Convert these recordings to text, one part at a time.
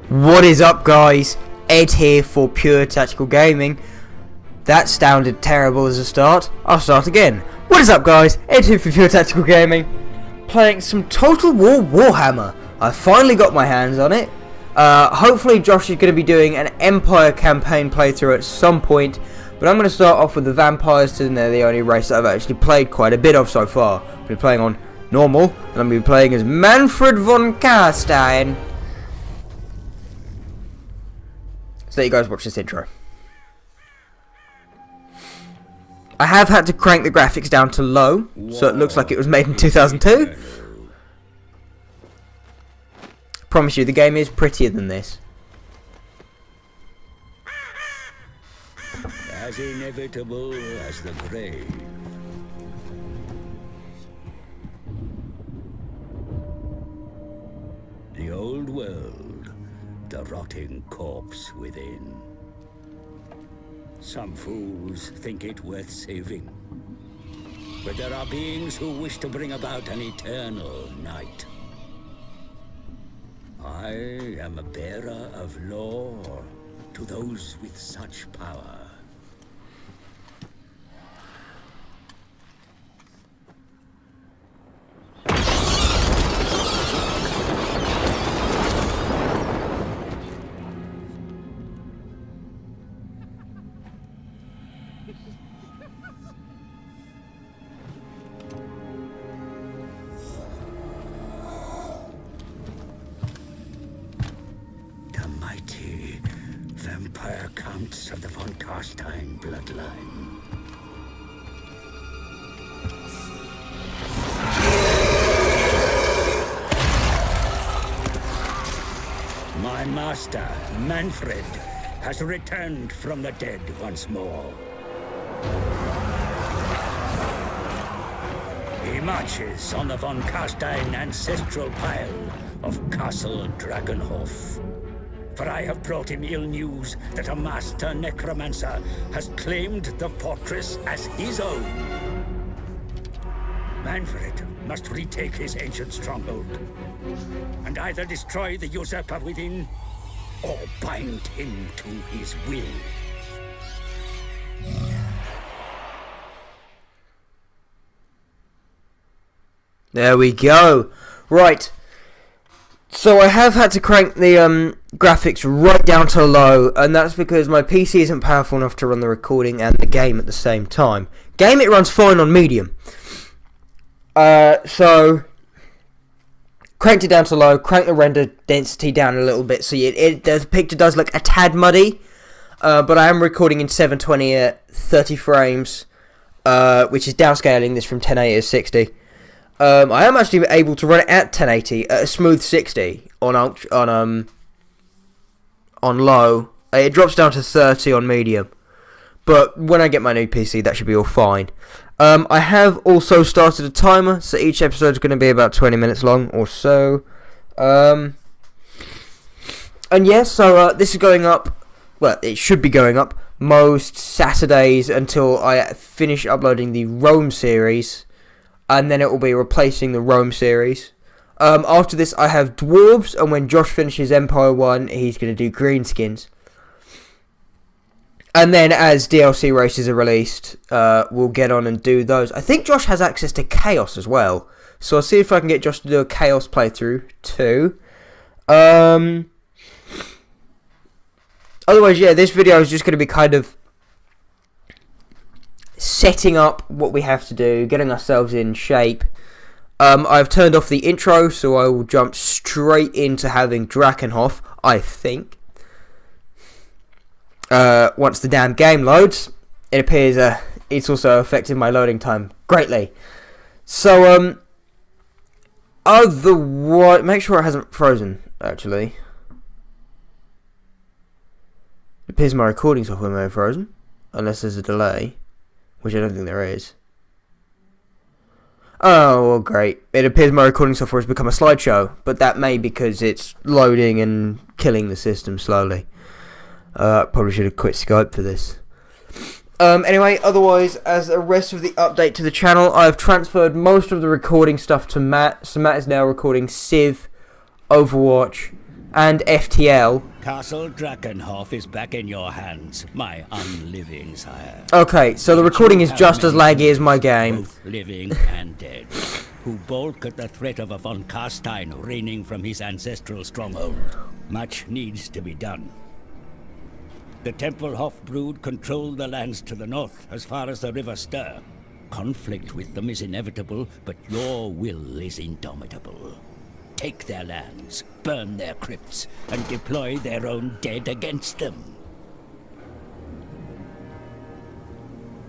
What is up, guys? Ed here for Pure Tactical Gaming. That sounded terrible as a start. I'll start again. What is up, guys? Ed here for Pure Tactical Gaming. Playing some Total War Warhammer. I finally got my hands on it. Hopefully Josh is going to be doing an Empire campaign playthrough at some point. But I'm going to start off with the vampires, and they're the only race that I've actually played quite a bit of so far. I've been playing on normal, and I'm going to be playing as Manfred von Carstein. So let you guys watch this intro. I have had to crank the graphics down to low, so it looks like it was made in 2002. Promise you, the game is prettier than this. As inevitable as the grave. The old world, the rotting corpse within. Some fools think it worth saving, but there are beings who wish to bring about an eternal night. I am a bearer of lore to those with such power. Vampire counts of the von Carstein bloodline. My master, Manfred, has returned from the dead once more. He marches on the von Carstein ancestral pile of Castle Dragonhof. For I have brought him ill news that a master necromancer has claimed the fortress as his own. Manfred must retake his ancient stronghold, and either destroy the usurper within, or bind him to his will. There we go. Right. So I have had to crank the graphics right down to low, and that's because my PC isn't powerful enough to run the recording and the game at the same time. Game, it runs fine on medium. So cranked it down to low, cranked the render density down a little bit, so the picture does look a tad muddy. But I am recording in 720 at 30 frames, which is downscaling this from 1080 to 60. I am actually able to run it at 1080 at a smooth 60 on low. It drops down to 30 on medium, but when I get my new PC, that should be all fine. I have also started a timer, so each episode is going to be about 20 minutes long or so. And yeah, so this is going up. Well, it should be going up most Saturdays until I finish uploading the Rome series. And then it will be replacing the Rome series. After this, I have Dwarves, and when Josh finishes Empire 1, he's going to do Greenskins. And then as DLC races are released, we'll get on and do those. I think Josh has access to Chaos as well. So I'll see if I can get Josh to do a Chaos playthrough too. Otherwise, yeah, this video is just going to be kind of setting up what we have to do, getting ourselves in shape. I've turned off the intro, so I will jump straight into having Drakenhof, I think. Once the damn game loads, it appears it's also affected my loading time greatly. So, otherwise, make sure it hasn't frozen, actually. It appears my recording software may have frozen, unless there's a delay. Which I don't think there is. Oh, well, great. It appears my recording software has become a slideshow, but that may be because it's loading and killing the system slowly. Probably should have quit Skype for this. Anyway, otherwise, as the rest of the update to the channel, I've transferred most of the recording stuff to Matt. So Matt is now recording Civ, Overwatch, and FTL. Castle Drakenhof is back in your hands, my unliving sire. Okay, so the recording is just as laggy as my game. Both living and dead, who balk at the threat of a von Carstein reigning from his ancestral stronghold. Much needs to be done. The Tempelhof brood control the lands to the north, as far as the River Ster. Conflict with them is inevitable, but your will is indomitable. Take their lands, burn their crypts, and deploy their own dead against them.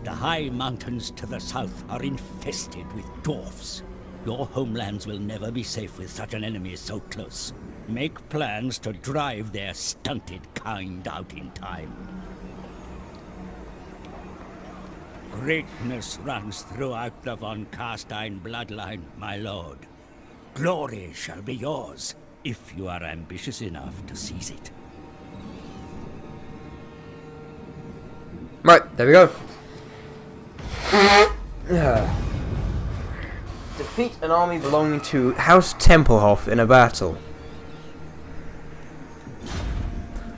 The high mountains to the south are infested with dwarfs. Your homelands will never be safe with such an enemy so close. Make plans to drive their stunted kind out in time. Greatness runs throughout the von Carstein bloodline, my lord. Glory shall be yours, if you are ambitious enough to seize it. Right, there we go. Defeat an army belonging to House Tempelhof in a battle.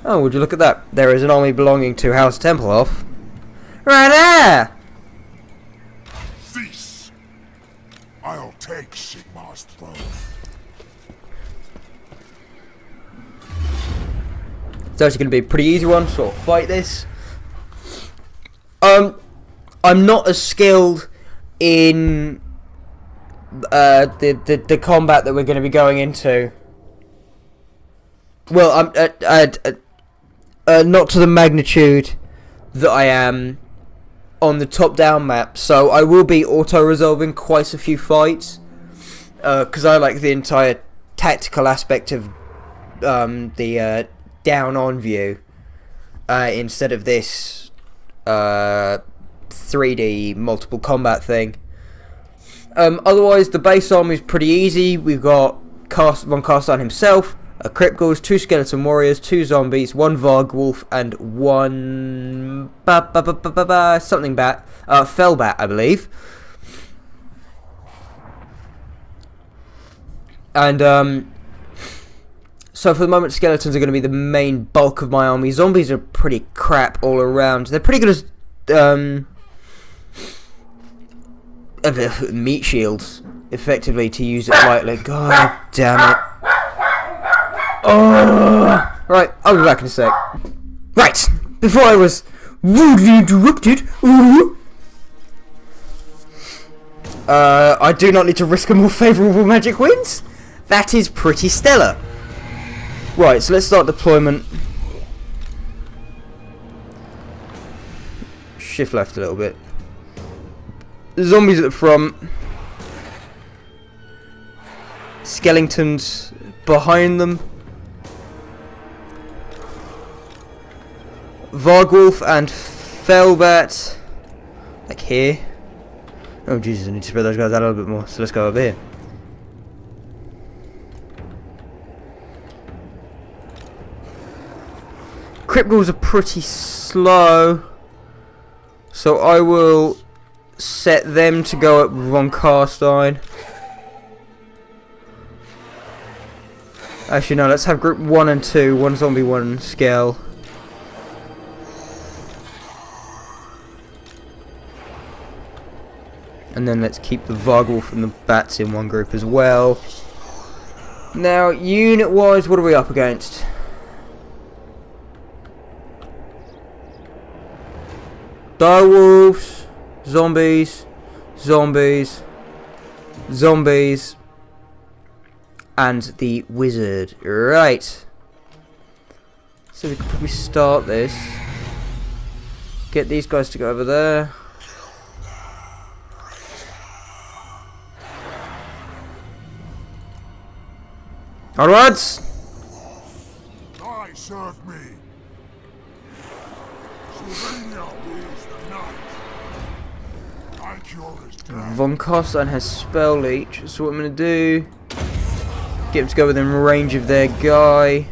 Oh, would you look at that? There is an army belonging to House Tempelhof. Right there! Cease! I'll take Sigmar's throne. It's actually going to be a pretty easy one, so I'll fight this. I'm not as skilled in the combat that we're going to be going into. Well, I'm not to the magnitude that I am on the top-down map, so I will be auto-resolving quite a few fights, because I like the entire tactical aspect of the down-on view, instead of this 3D multiple combat thing. Otherwise, the base army is pretty easy. We've got von Carstein himself, a Crypt Ghouls, 2 Skeleton Warriors, 2 Zombies, 1 Vargwolf, and 1... something bat. Fellbat, I believe. And, so for the moment, Skeletons are going to be the main bulk of my army. Zombies are pretty crap all around. They're pretty good as... meat shields, effectively, to use it lightly. God damn it. Oh! Right, I'll be back in a sec. Right, before I was rudely interrupted. I do not need to risk a more favourable magic winds. That is pretty stellar. Right, so let's start deployment. Shift left a little bit. Zombies at the front. Skeletons behind them. Vargwolf and Fellbat, like here. Oh Jesus, I need to spread those guys out a little bit more, so let's go over here. Crypt Ghouls are pretty slow, so I will set them to go at von Carstein. Actually no, let's have group 1 and 2, 1 zombie, 1 scale. And then let's keep the Vargwolf and the Bats in one group as well. Now, unit-wise, what are we up against? Direwolves, zombies, zombies, zombies, and the wizard. Right. So we can probably start this. Get these guys to go over there. All right. I serve me. Sylvania rules the night. I cure his death. Von Carstein has spell leech, so what I'm gonna do, get him to go within range of their guy.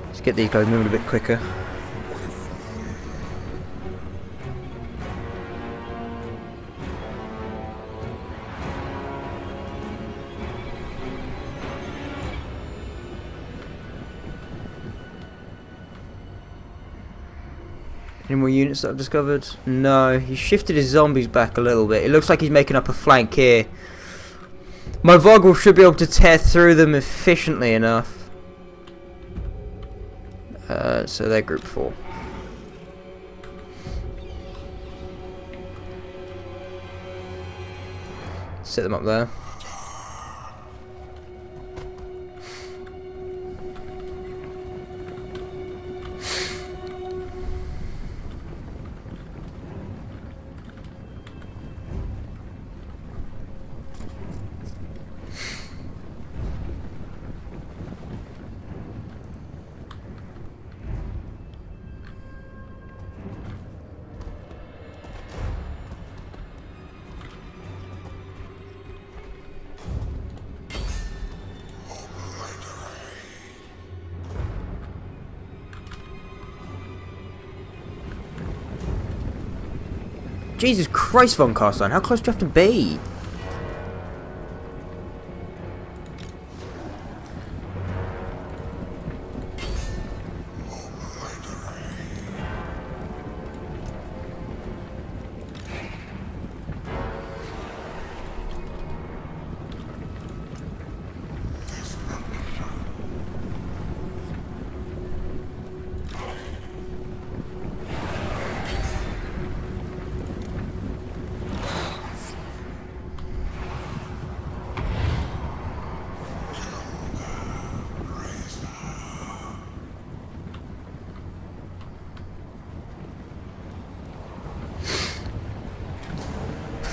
Let's get these guys moving a bit quicker. Any more units that I've discovered? No, he shifted his zombies back a little bit. It looks like he's making up a flank here. My Vargwolf should be able to tear through them efficiently enough. So they're group 4. Set them up there. Jesus Christ, Von Carstein, how close do you have to be?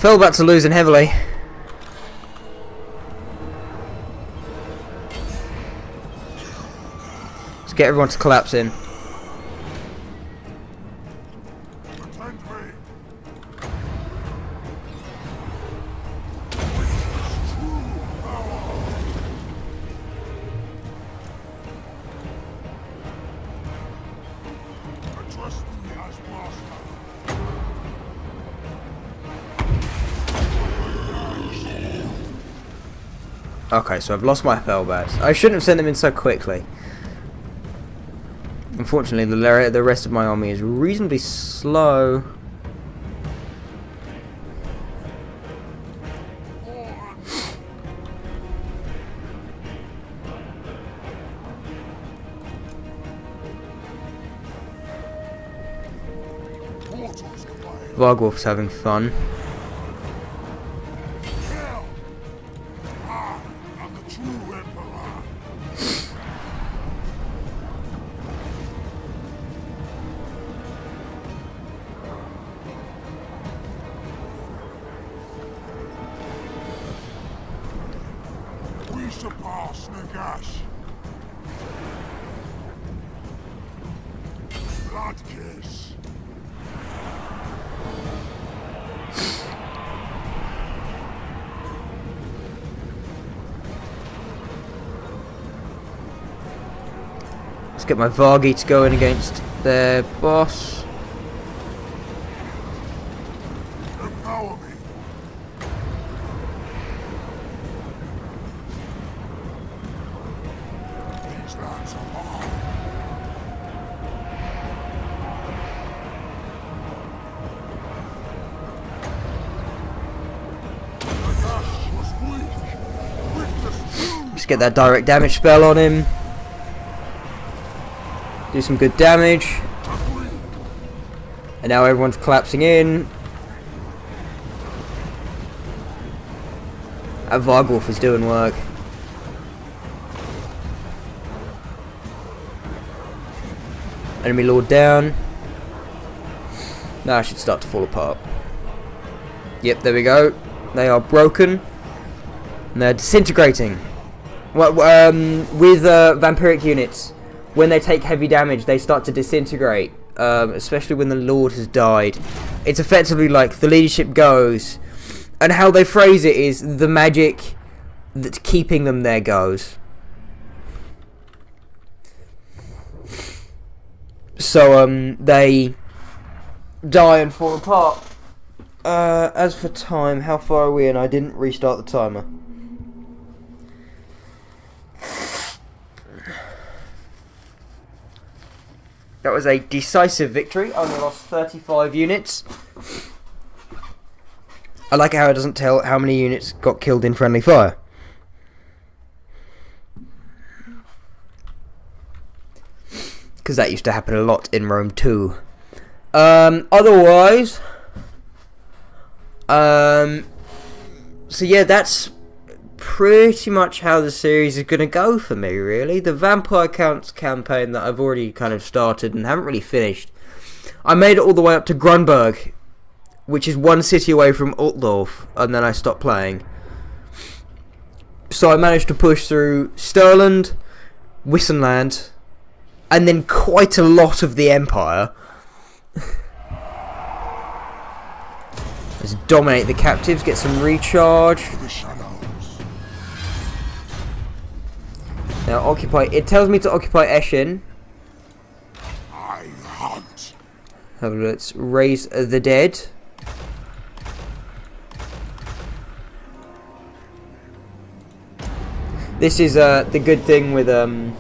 Felbats are losing heavily. Let's get everyone to collapse in. Attend me. Trust me as master. Okay, so I've lost my Felbats. I shouldn't have sent them in so quickly. Unfortunately, the rest of my army is reasonably slow. Vargwolf's having fun. I'm the true emperor. We surpass Nagash. Blood kiss. Let's get my Vargi to go in against their boss. Empower me. These lands are mine. Nagash was weak. Weakness. Let's get that direct damage spell on him. Do some good damage. And now everyone's collapsing in. That Vargwolf is doing work. Enemy Lord down. Now I should start to fall apart. Yep, there we go. They are broken. And they're disintegrating. Well, with vampiric units, when they take heavy damage, they start to disintegrate. Especially when the Lord has died. It's effectively like the leadership goes, and how they phrase it is the magic that's keeping them there goes. So they die and fall apart. As for time, how far are we in? I didn't restart the timer. That was a decisive victory. I only lost 35 units. I like how it doesn't tell how many units got killed in friendly fire. Because that used to happen a lot in Rome too. Otherwise... so yeah, that's pretty much how the series is going to go for me, really. The Vampire Counts campaign that I've already kind of started and haven't really finished. I made it all the way up to Grunberg, which is one city away from Altdorf, and then I stopped playing. So I managed to push through Sturland, Wissenland, and then quite a lot of the Empire. Let's dominate the captives, get some recharge. Now occupy. It tells me to occupy Eschen. I hunt. Let's raise the dead. This is the good thing with the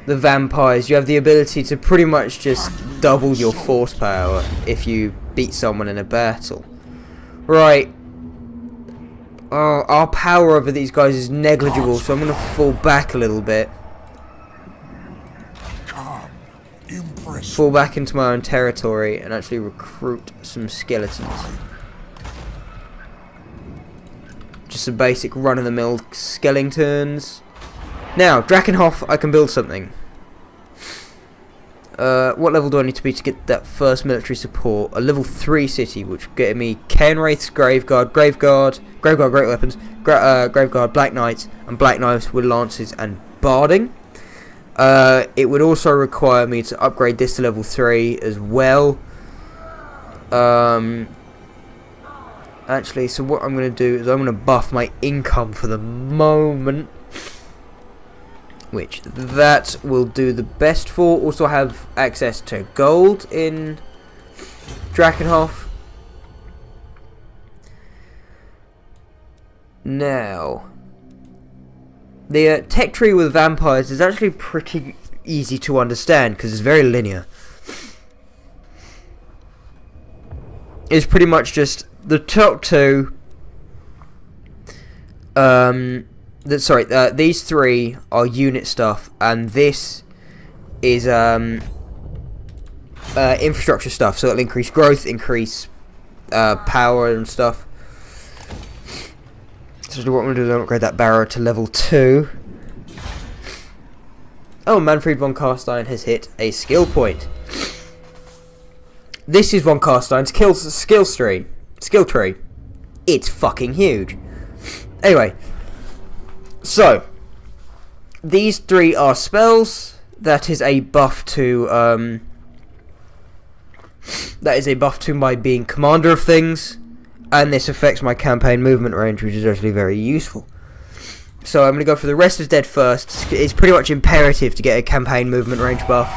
vampires. You have the ability to pretty much just double your force power if you beat someone in a battle. Right. Our power over these guys is negligible, so I'm going to fall back a little bit. Fall back into my own territory and actually recruit some skeletons. Just some basic run-of-the-mill skeletons. Now, Drakenhof, I can build something. What level do I need to be to get that first military support? A level 3 city, which would get me Cairnwraiths, Graveguard, Great Weapons, Graveguard, Black Knights, and Black Knights with Lances and Barding. It would also require me to upgrade this to level 3 as well. Actually, so what I'm going to do is I'm going to buff my income for the moment, which that will do the best for. Also have access to gold in Drakenhof. Now, the tech tree with vampires is actually pretty easy to understand because it's very linear. It's pretty much just the top two. These three are unit stuff, and this is infrastructure stuff. So it'll increase growth, increase power and stuff. So what I'm going to do is upgrade that barrow to level 2. Oh, Manfred von Carstein has hit a skill point. This is von Carstein's skill tree. It's fucking huge. Anyway, so these three are spells. That is a buff to my being commander of things, and this affects my campaign movement range, which is actually very useful. So I'm going to go for the Rest is Dead first. It's pretty much imperative to get a campaign movement range buff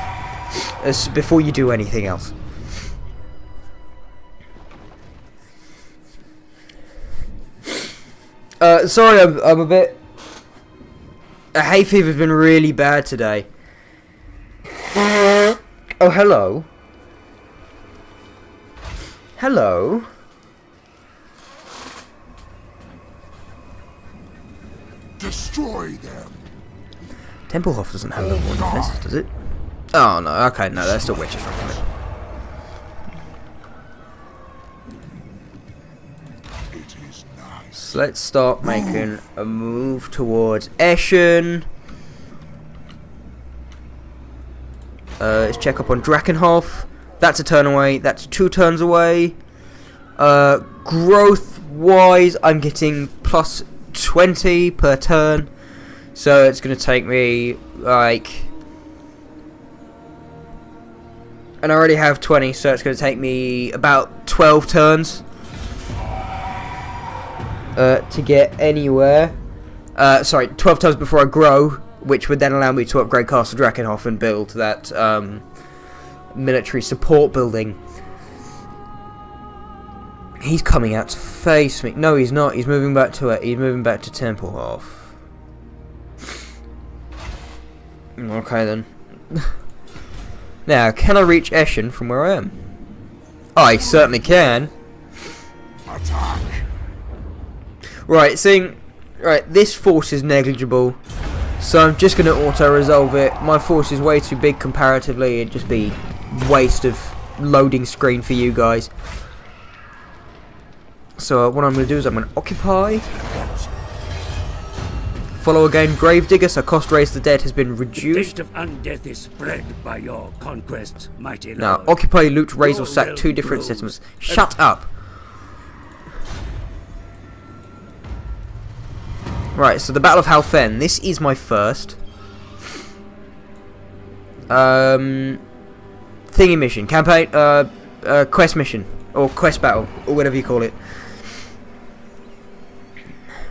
before you do anything else. Sorry, I'm a bit... hay fever's been really bad today. Oh, hello. Hello. Destroy them. Templehof doesn't have level 1 defense, does it? Oh no, okay, no, they're still witches from it. So let's start making a move towards Eschen. Let's check up on Drakenhof. That's a turn away. That's 2 turns away. Growth wise, I'm getting plus 20 per turn. So it's going to take me like... And I already have 20, so it's going to take me about 12 turns. To get anywhere. 12 turns before I grow, which would then allow me to upgrade Castle Drakenhof and build that military support building. He's coming out to face me. No, he's not. He's moving back to Templehof. Okay then. Now, can I reach Eschen from where I am? I certainly can. Attack! Right, this force is negligible, so I'm just going to auto-resolve it. My force is way too big comparatively, it'd just be waste of loading screen for you guys. So what I'm going to do is I'm going to occupy. Follow again, Gravedigger, so cost raise the dead has been reduced. The taste of undeath is spread by your conquests, mighty Now, lord. occupy, loot, raise or Your sack realm 2 different grows. settlements. Shut up! Right, so the Battle of Halfen. This is my first thingy mission, campaign, quest mission, or quest battle, or whatever you call it.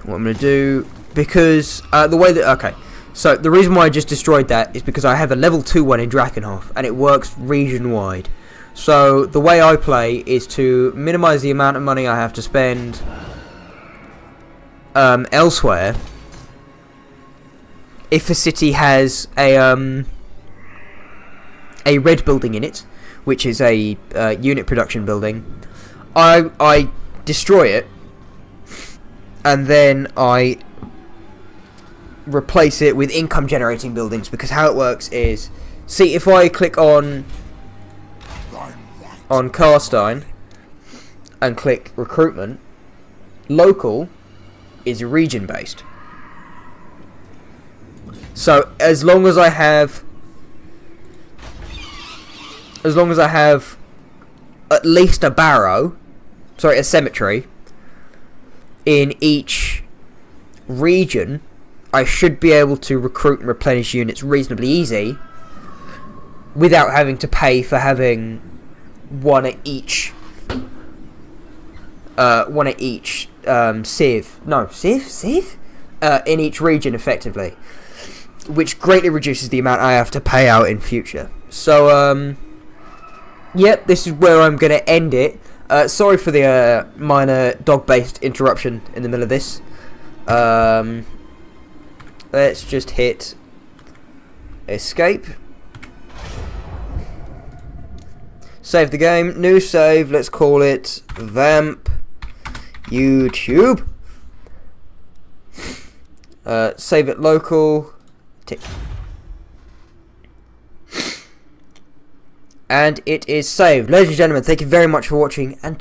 What I'm gonna do, because the way that so the reason why I just destroyed that is because I have a level 2 one in Drakenhof, and it works region wide. So the way I play is to minimize the amount of money I have to spend elsewhere. If a city has a red building in it, which is a unit production building, I destroy it, and then I replace it with income generating buildings, because how it works is, see, if I click on Carstein and click recruitment, local is region based. So as long as I have at least a a cemetery in each region, I should be able to recruit and replenish units reasonably easy without having to pay for having one at each civ in each region effectively, which greatly reduces the amount I have to pay out in future. So yep, this is where I'm going to end it. Sorry for the minor dog-based interruption in the middle of this. Let's just hit escape. Save the game. New save. Let's call it Vamp YouTube. Save it local. Tick. And it is saved. Ladies and gentlemen, thank you very much for watching, and